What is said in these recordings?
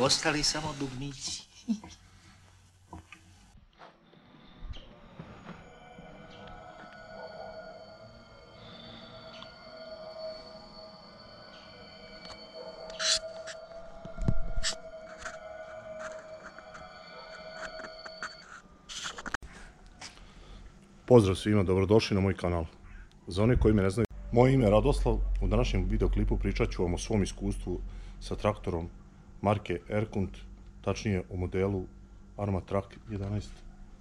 ostali samo dugmici. Pozdrav svima, dobrodošli na moj kanal. Za one koji me ne znaju, moje ime je Radoslav. U današnjem videoklipu pričat ću vam o svom iskustvu sa traktorom marke Erkund, tačnije o modelu Armatrak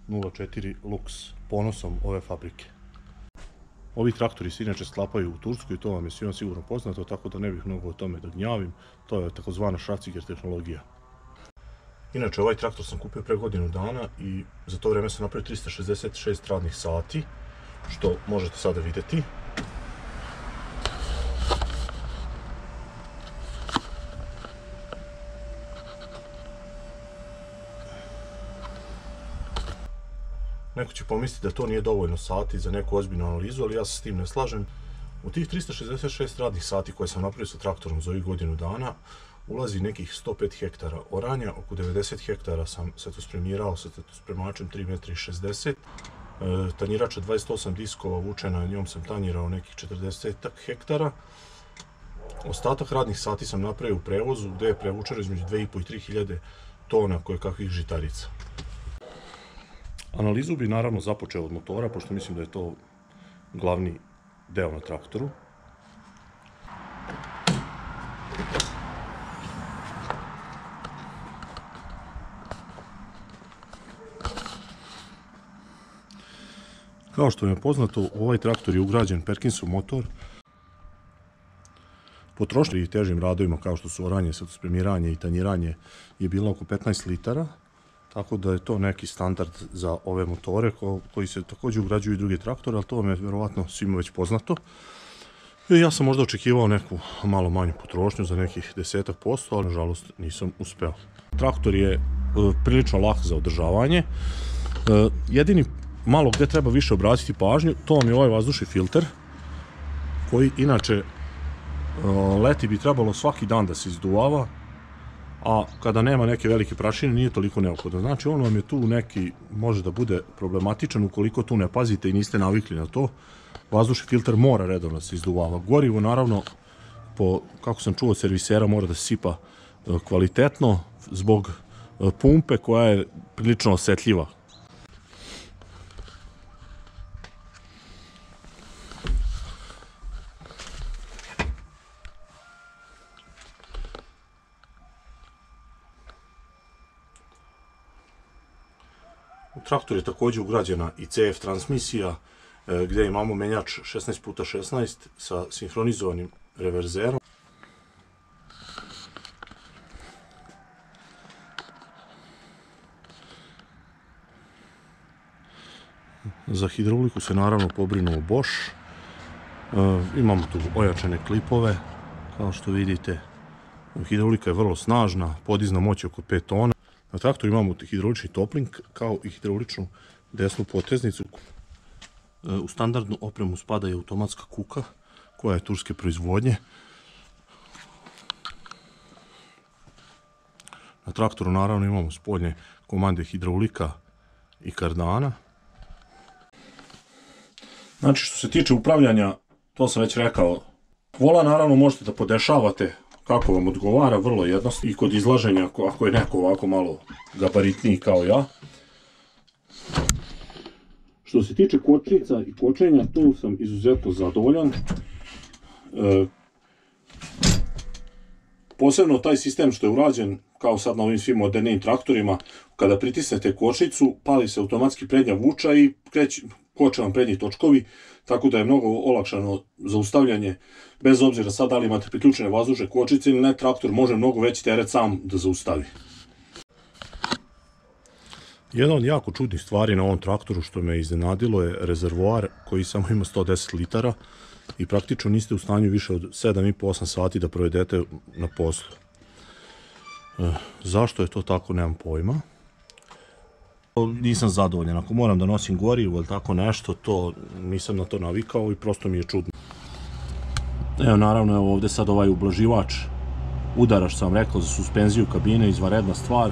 1104 Lux, ponosom ove fabrike. Ovi traktori se inače sklapaju u Turskoj i to vam je svima sigurno poznato, tako da ne bih mnogo o tome da gnjavim. To je takozvana Schwarziger tehnologija. Inače, ovaj traktor sam kupio pre godinu dana i za to vreme sam napravio 366 radnih sati, što možete sada vidjeti. Neko će pomisliti da to nije dovoljno sati za neku ozbiljnu analizu, ali ja se s tim ne slažem. U tih 366 radnih sati koje sam napravio sa traktorom za ovih godinu dana, ulazi nekih 105 hektara oranja, oko 90 hektara sam setospremirao sa setospremačem 3,60 m, tanjirača 28 diskova vučena, njom sam tanjirao nekih 40 hektara. Ostatak radnih sati sam napravio u prevozu, gde je prevučeno između 2,5 i 3 hiljade tona kojekakvih žitarica. Analizu bi naravno započeo od motora, pošto mislim da je to glavni deo na traktoru. Kao što je poznato, u ovaj traktor je ugrađen Perkinsov motor. Potrošnja i težim radovima kao što su oranje, setospremiranje i tanjiranje je bilo oko 15 litara, tako da je to neki standard za ove motore koji se također ugrađuju i drugi traktori, ali to vam je vjerovatno svima već poznato. I ja sam možda očekivao neku malo manju potrošnju za nekih 10%, ali nažalost nisam uspeo. Traktor je prilično lak za održavanje. Jedini malo gdje treba više obratiti pažnju, to vam je ovaj vazdušni filter, koji inače leti bi trebalo svaki dan da se izduvava, a kada nema neke velike prašine nije toliko neophodno. Znači on vam je tu neki, može da bude problematičan ukoliko tu ne pazite i niste navikli na to. Vazdušni filter mora redovno da se izduvava. Gorivo naravno, kako sam čuo od servisera, mora da se sipa kvalitetno zbog pumpe koja je prilično osetljiva. U traktoru je također ugrađena i CF transmisija, gdje imamo menjač 16x16 sa sinhronizovanim reverzerom. Za hidrauliku se naravno pobrinuo Bosch. Imamo tu ojačane klipove, kao što vidite. Hidraulika je vrlo snažna, podizna moć oko 5 tona. Na traktoru imamo hidraulični toplink kao i hidrauličnu desnu poteznicu. U standardnu opremu spada i automatska kuka koja je turske proizvodnje. Na traktoru naravno imamo spoljne komande hidraulika i kardana. Znači što se tiče upravljanja, to sam već rekao, volan naravno možete da podešavate kako vam odgovara, vrlo jednostavno, i kod izlaženja ako je neko ovako malo gabaritniji kao ja. Što se tiče kočnica i kočenja, tu sam izuzetno zadovoljan. Posebno taj sistem što je urađen, kao sad na ovim svim modernijim traktorima, kada pritisnete kočnicu, pali se automatski prednja vuča i koče vam prednji točkovi, tako da je mnogo olakšano zaustavljanje, bez obzira sad da li imate priključene vazdušne kočnice ili ne, traktor može mnogo veći teret sam da zaustavi. Jedna od jako čudnih stvari na ovom traktoru što me iznenadilo je rezervoar koji samo ima 110 litara i praktično niste u stanju više od 7,5-8 sati da provedete na poslu. Zašto je to tako, nemam pojma. Nisam zadovoljan, ako moram da nosim gorivo ili tako nešto, to nisam na to navikao i prosto mi je čudno. Evo naravno, evo ovdje sad ovaj ublaživač udara, što sam rekao, za suspenziju kabine, izvanredna stvar.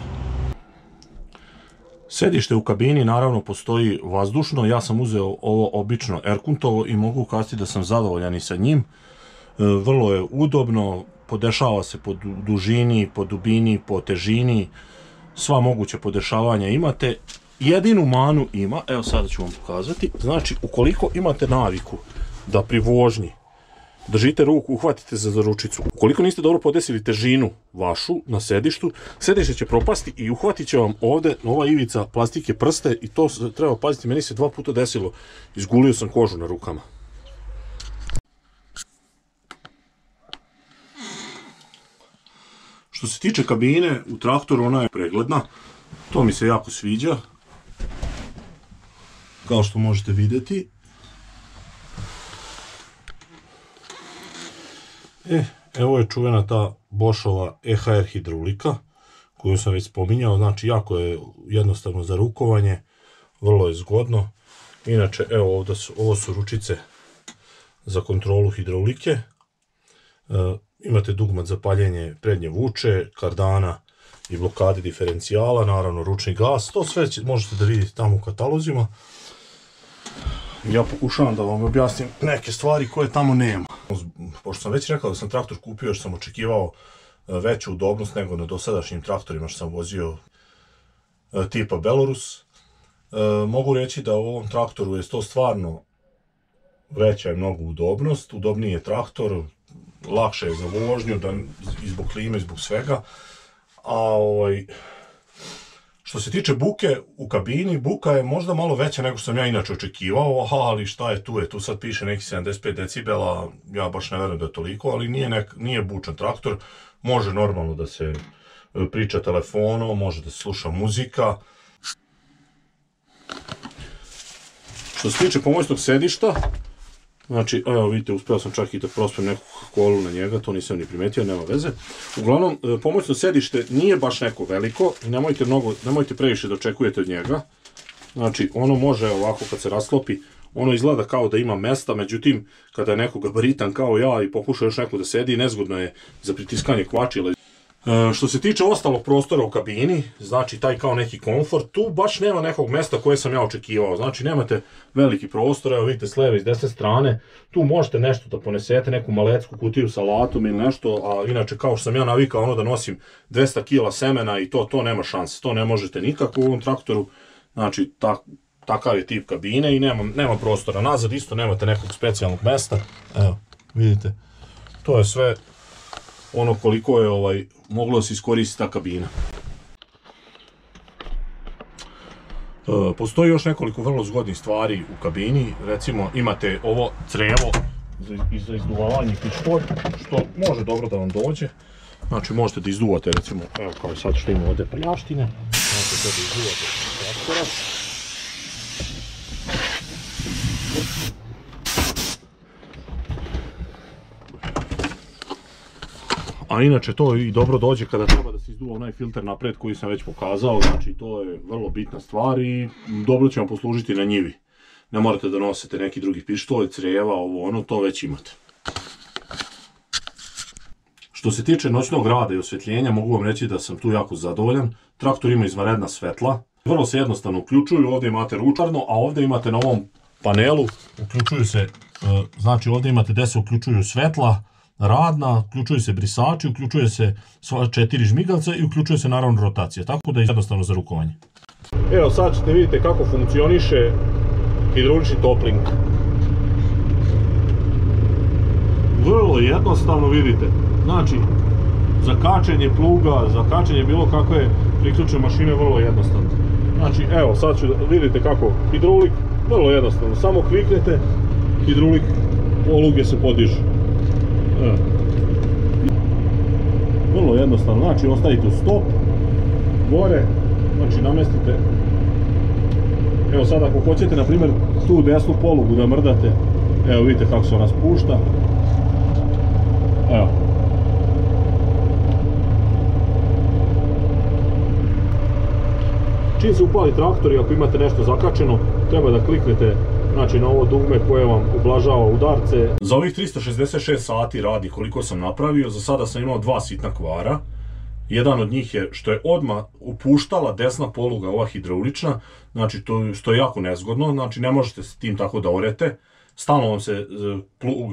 Sedište u kabini naravno postoji vazdušno, ja sam uzeo ovo obično Erkuntovo i mogu kazati da sam zadovoljan i sa njim. Vrlo je udobno, podešava se po dužini, po dubini, po težini, sva moguća podešavanja imate. Jedinu manu ima, evo sada ću vam pokazati, znači ukoliko imate naviku da pri vožnji držite ruku, uhvatite za ručicu. Ukoliko niste dobro podesili težinu vašu na sedištu, sedište će propasti i uhvatit će vam ovde ova ivica plastike prste i to treba paziti, meni se 2 puta desilo, izgulio sam kožu na rukama. Što se tiče kabine, u traktoru ona je pregledna, to mi se jako sviđa, kao što možete vidjeti. Evo je čuvena ta Boschova EHR hidraulika, koju sam već spominjao, znači jako je jednostavno za rukovanje, vrlo je zgodno. Inače, evo ovo su ručice za kontrolu hidraulike, imate dugmat za paljenje prednje vuče, kardana i blokade diferencijala, naravno ručni gas, to sve možete da vidite tamo u katalozima. Ja pokušavam da vam objasnim neke stvari koje tamo nema. Pošto sam već rekao da sam traktor kupio, još sam očekivao veću udobnost nego na dosadašnjim traktorima što sam vozio tipa Belarus. Mogu reći da u ovom traktoru je to stvarno veća je mnogo udobnost, udobniji je traktor, lakše je za vožnju, i zbog klime, i zbog svega. A što se tiče buke u kabini, buka je možda malo veća nego što sam ja inače očekivao, ali šta je tu? Tu sad piše neki 75 decibela, ja baš ne verujem da je toliko, ali nije bučan traktor, može normalno da se priča telefonom, može da se sluša muzika. Što se tiče pomoćnog sedišta, znači, evo vidite, uspeo sam čak i da prospem neku kolu na njega, to nisam ni primetio, nema veze. Uglavnom, pomoćno sedište nije baš neko veliko i nemojte previše da očekujete od njega. Znači, ono može ovako kad se rasklopi, ono izgleda kao da ima mesta, međutim, kada je neko gabaritan kao ja i pokuša još neko da sedi, nezgodno je za pritiskanje kvačila. Što se tiče ostalog prostora u kabini, znači taj kao neki komfort, tu baš nema nekog mesta koje sam ja očekivao, znači nemate veliki prostor, evo vidite s leve i s desne strane, tu možete nešto da ponesete, neku malecku kutiju sa alatom ili nešto, a inače kao što sam ja navikao ono da nosim 200 kg semena i to nema šanse, to ne možete nikako u ovom traktoru, znači takav je tip kabine i nema prostora, nazad isto nemate nekog specijalnog mesta, evo vidite, to je sve ono koliko je moglo se iskoristiti ta kabina. Postoji još nekoliko vrlo zgodnih stvari u kabini, recimo imate ovo crevo za izduvavanje pištolj, što može dobro da vam dođe, znači možete da izduvate recimo, evo kao sad što ima ovdje prljaštine, možete to da izduvate traktora. A inače to i dobro dođe kada treba da se izduva onaj filter napred koji sam već pokazao, znači to je vrlo bitna stvar i dobro će vam poslužiti na njivi. Ne morate da nosite neki drugi pištolj, crijeva, ovo ono, to već imate. Što se tiče noćnog rada i osvjetljenja, mogu vam reći da sam tu jako zadovoljan. Traktor ima izvanredna svetla, vrlo se jednostavno uključuju, ovdje imate ručarno, a ovdje imate na ovom panelu, uključuju se, znači ovdje imate gdje se uključuju svetla, radna, uključuje se brisači, uključuje se sva 4 žmigavca i uključuje se naravno rotacija, tako da je jednostavno za rukovanje. Evo sad ćete vidjeti kako funkcioniše hidraulični topling. Vrlo jednostavno vidite, znači za kačenje pluga, za kačenje bilo kakve priključne mašine vrlo jednostavno. Znači evo sad ću vidite kako hidraulik, vrlo jednostavno, samo kliknete, hidraulik, poluge se podižu. Vrlo jednostavno, znači ostavite stop, gore, znači namestite, evo sad ako hoćete na primjer tu desnu polugu da mrdate, evo vidite kako se ona spušta, evo. Čim se upali traktor i ako imate nešto zakačeno, treba da kliknete znači na ovo dugme koje vam ublažava udarce. Za ovih 366 sati radi koliko sam napravio, za sada sam imao 2 sitna kvara. Jedan od njih je što je odmah upuštala desna poluga, ova hidraulična, znači to što je jako nezgodno, znači ne možete s tim tako da orete. Stalno vam se plug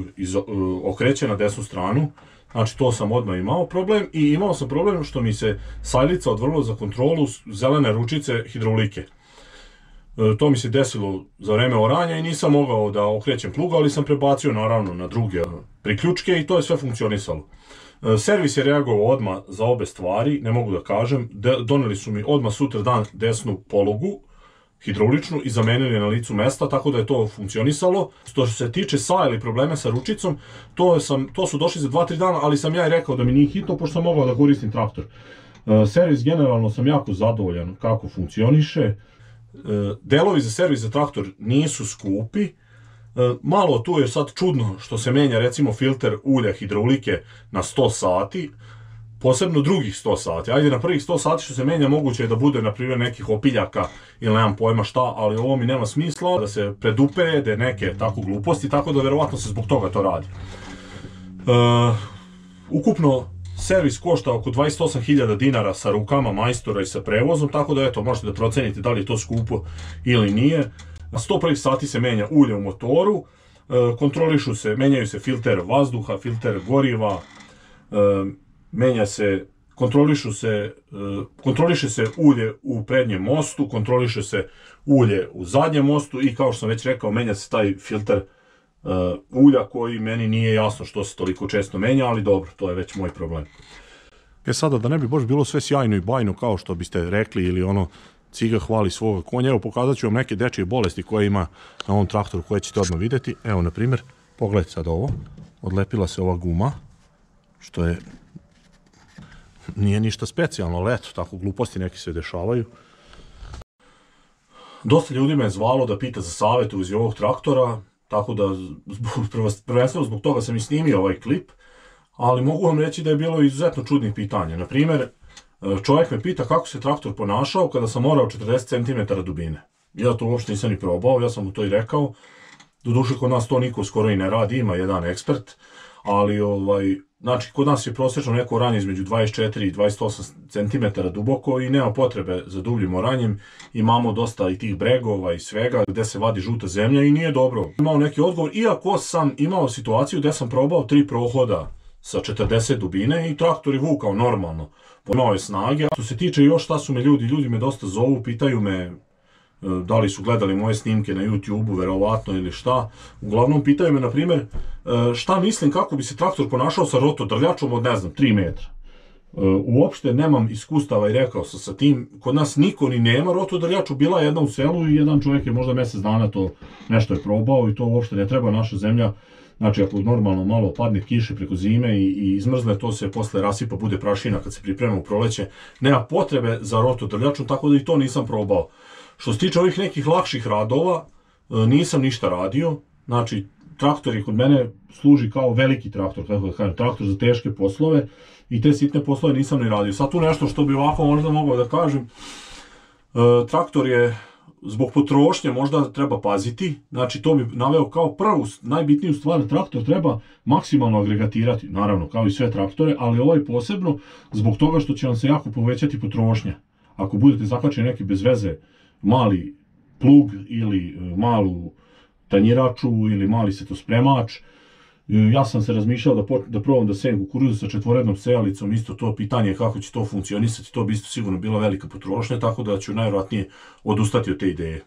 okreće na desnu stranu, znači to sam odmah imao problem i imao sam problem što mi se sajlica odvrlo za kontrolu zelene ručice hidraulike. To mi se desilo za vreme oranja i nisam mogao da okrećem plug, ali sam prebacio naravno na druge priključke i to je sve funkcionisalo. Servis je reagovao odmah za obe stvari, ne mogu da kažem, doneli su mi odmah sutra dan desnu polugu, hidrauličnu i zamenili na licu mesta, tako da je to funkcionisalo. Što se tiče saja ili probleme sa ručicom, to su došli za 2-3 dana, ali sam ja i rekao da mi nije hitno, pošto sam mogao da koristim traktor. Servis generalno sam jako zadovoljan kako funkcioniše. Delovi za servis za traktor nisu skupi. Malo tu je sad čudno što se menja recimo filter ulja hidraulike na 100 sati, posebno drugih 100 sati. Ajde, na prvih 100 sati što se menja moguće je da bude na primjer nekih opiljaka ili nemam pojma šta, ali ovo mi nema smisla da se predupede neke tako gluposti, tako da verovatno se zbog toga to radi. Ukupno servis košta oko 28.000 dinara sa rukama majstora i sa prevozom, tako da eto, možete da procenite da li je to skupo ili nije. Na 100 prvih sati se menja ulje u motoru, menjaju se filter vazduha, filter goriva, kontroliše se ulje u prednjem mostu, kontroliše se ulje u zadnjem mostu i kao što sam već rekao, menja se taj filter ulja koji meni nije jasno što se toliko često menja, ali dobro, to je već moj problem. Sada da ne bi baš bilo sve sjajno i bajno kao što biste rekli ili ono ciga hvali svoga konja, evo pokazat ću vam neke dečije bolesti koje ima na ovom traktoru koje ćete odmah vidjeti. Evo na primjer, pogledajte sad ovo, odlepila se ova guma, što je nije ništa specijalno, ali eto, tako gluposti neki se dešavaju. Dosta ljudi me je zvalo da pita za savjet u vezi ovog traktora, tako da prvenstveno zbog toga sam i snimio ovaj klip, ali mogu vam reći da je bilo izuzetno čudnih pitanja. Na primjer, čovjek me pita kako se traktor ponašao kada sam orao 40 cm dubine. Ja to uopšte nisam ni probao, ja sam mu to i rekao. Doduše kod nas to niko skoro i ne radi, ima jedan ekspert, ali znači kod nas je prosječno neko oranje između 24 i 28 cm duboko i nema potrebe za dubljim oranjem. Imamo dosta i tih bregova i svega gde se vadi žuta zemlja i nije dobro. Imao neki odgovor, iako sam imao situaciju gde sam probao 3 prohoda sa 40 dubine i traktor je vukao normalno. Imao je snage. Što se tiče još šta su me ljudi me dosta zovu, pitaju me da li su gledali moje snimke na YouTube-u, verovatno ili šta. Uglavnom pitaju me, na primjer, šta mislim kako bi se traktor ponašao sa rotodrljačom od, ne znam, 3 metra. Uopšte nemam iskustava i rekao sam sa tim, kod nas niko ni nema rotodrljaču, bila je jedna u selu i jedan čovjek je možda mjesec dana to nešto je probao i to uopšte ne treba, naša zemlja. Znači ako normalno malo padne kiše preko zime i izmrzne, to se posle rasipa, bude prašina kad se priprema u proleće. Nema potrebe za rotodrljačom, tako da i to nisam probao. Što se tiče ovih nekih lakših radova, nisam ništa radio. Znači traktor je kod mene služi kao veliki traktor, kako da kažem, traktor za teške poslove i te sitne poslove nisam ni radio. Sad tu nešto što bi ovako možda mogao da kažem, traktor je zbog potrošnje možda treba paziti, znači to bi naveo kao prvu, najbitniju stvar, traktor treba maksimalno agregatirati, naravno kao i sve traktore, ali ovaj posebno zbog toga što će vam se jako povećati potrošnja. Ako budete zakačeni neki bez veze mali plug ili malu tanjiraču ili mali setospremač, ja sam se razmišljao da probam da sejem kukuruzu sa četvorednom sejalicom, isto to pitanje kako će to funkcionisati, to bi isto sigurno bila velika potrošnja, tako da ću najvjerojatnije odustati od te ideje.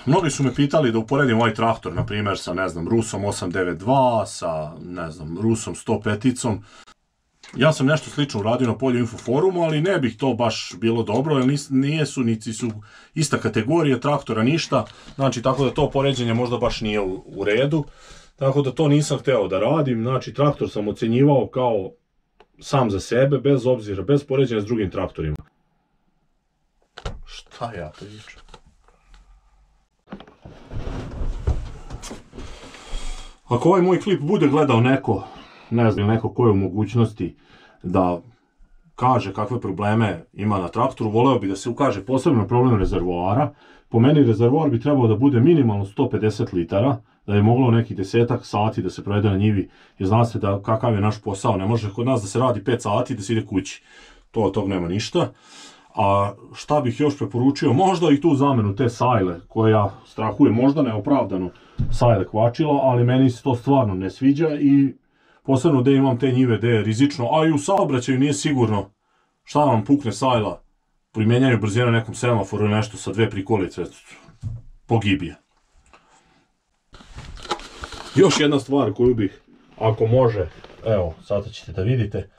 Mnogi su me pitali da uporedim ovaj traktor, na primjer, sa, ne znam, Rusom 892, sa, ne znam, Rusom 105-icom. Ja sam nešto slično uradio na Polju Info forumu, ali ne bih to baš bilo dobro, jer niti su ista kategorija traktora, ništa, znači tako da to poređenje možda baš nije u redu. Tako da to nisam hteo da radim, znači traktor sam ocenjivao kao sam za sebe, bez obzira, bez poređenja s drugim traktorima. Šta ja pričam? Ako ovaj moj klip bude gledao neko, ne znam, neko ko je u mogućnosti da kaže kakve probleme ima na traktoru, voleo bi da se ukaže posebno problem rezervoara. Po meni rezervoar bi trebao da bude minimalno 150 litara, da je moglo nekih 10 sati da se provede na njivi, jer zna se da kakav je naš posao, ne može kod nas da se radi 5 sati i da se ide kući. To od tog nema ništa. A šta bih još preporučio, možda i tu zamenu te sajle, koja strahuje možda neopravdano sajle kvačila, ali meni se to stvarno ne sviđa i posebno gde imam te njive gde je rizično, a i u saobraćaju nije sigurno šta vam pukne sajla, primenjaju brzinu na nekom semaforu ili nešto sa 2 prikolice, pogibije. Još jedna stvar koju bih, ako može, evo, sada ćete da vidite,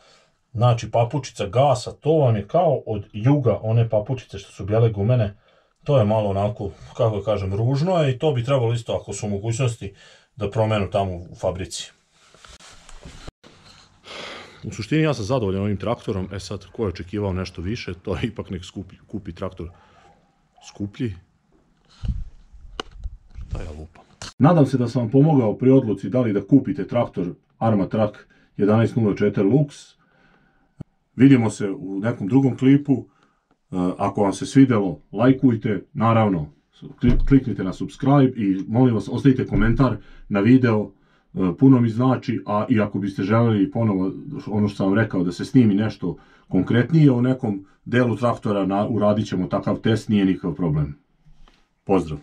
znači papučica gasa, to vam je kao od Juga, one papučice što su bijele gumene, to je malo onako, kako kažem, ružno je i to bi trebalo isto, ako su mogućnosti, da promenu tamo u fabrici. U suštini ja sam zadovoljan ovim traktorom, sad ko je očekivao nešto više, to je ipak nek kupi traktor skuplji. Šta ja lupam? Nadam se da sam vam pomogao pri odluci da li da kupite traktor Armatrak 1104 Lux. Vidimo se u nekom drugom klipu. Ako vam se svidelo, lajkujte, naravno kliknite na subscribe i molim vas ostavite komentar na video, puno mi znači, a i ako biste želeli ponovo ono što sam vam rekao da se snimi nešto konkretnije o nekom delu traktora, uradit ćemo takav test, nije nikakav problem. Pozdrav!